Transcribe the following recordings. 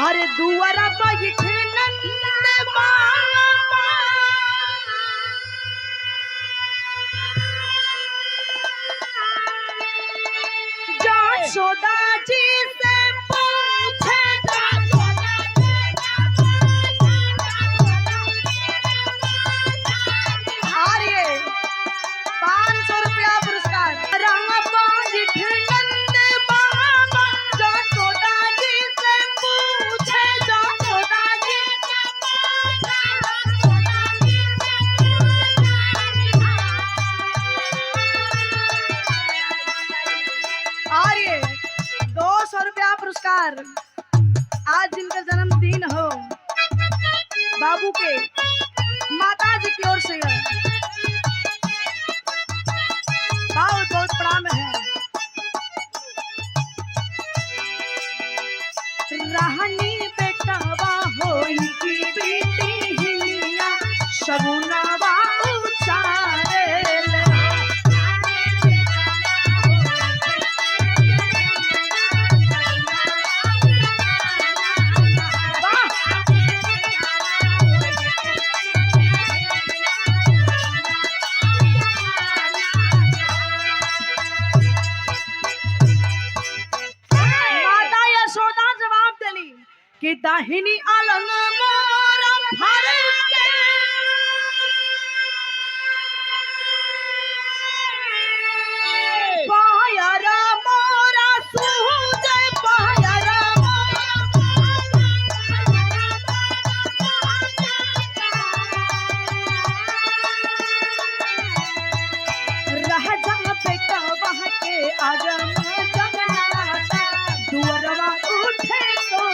अरे दुआरा बैठ नंद बाबा यशोदा जी से पूछे अरे 500 रुपया पुरस्कार। पुरस्कार आज जिनका जन्मदिन हो बाबू के माता जी की ओर से बहुत बहुत प्रणाम है। राहनी बेटावा होई की बेटी हिया शगुनावा उचारे कि दाहिनी अलंग मोरा भर के पायरा मोरा सूझे पायरा रह जा बेटा वह के आजम जगन्नाथ दुअरवा उठे तो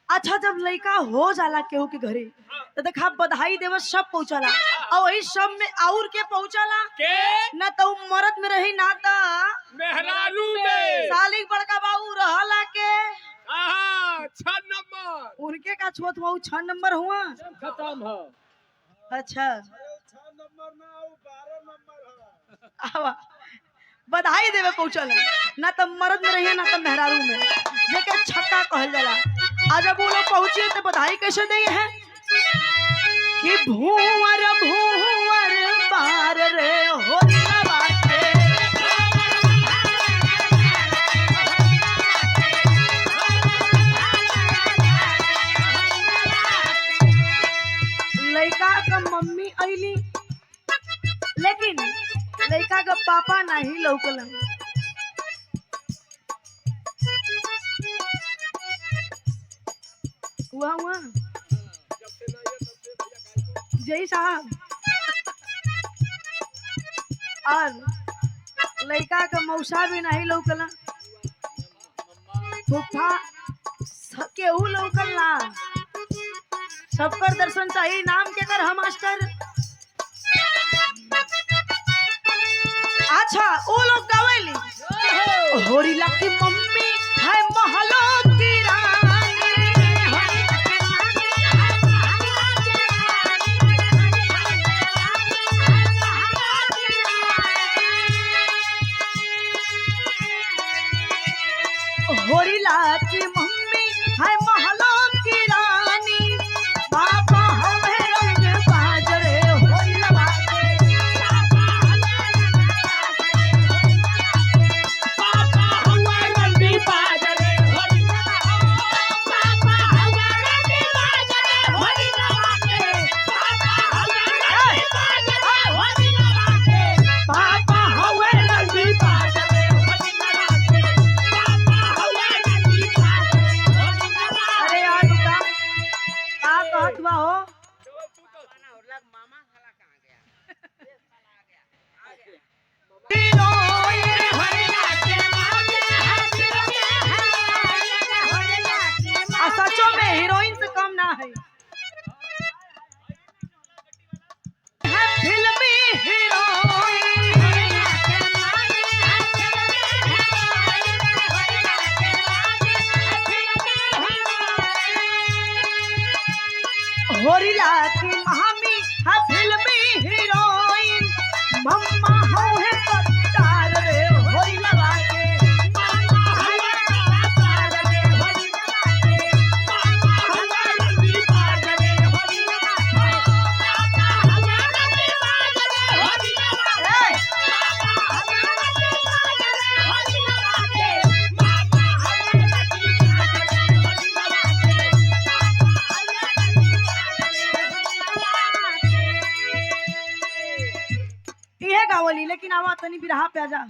अच्छा जब लड़का हो जाला केहू के घरे तो देखा बधाई देव सब पहुंचाला और वही सब में और के पहुंचाला के ना तो मरद में रही ना ता मेहरारू में साली बड़का बाबू रहला के 6 नंबर उनके का छोट बाबू 6 नंबर हुआ खत्म हो। अच्छा 6 नंबर ना 12 नंबर है। आवा बधाई देवे पहुंचला ना तो मरद में रही ना तो मेहरारू में जेके छक्का कहल जाला। आज जब वो लोग पहुंचे तो बधाई कैसे दी है कि भूवर भूवर बार रे होरिया बाटे लड़का का मम्मी आईली लेकिन लड़का का पापा नहीं लौकलन। हुआ जय साहब और लड़का का मौसा भी नहीं लौकला फूफा केहू लौकल ना सबकर दर्शन चाहिए नाम के कर हम मास्टर। अच्छा वो लोग गावेली होरिला की मम्मी है महलों की रानी होरिला की मम्मी है महलों की रानी पापा हमें रंग बाजरे होरिला भैया की मामी है फिल्मी हीरोइन मम्मा हो है कट्टार रे होई लगा के इहे गावली लेकिन आवा तनी बिरहा पे आ जा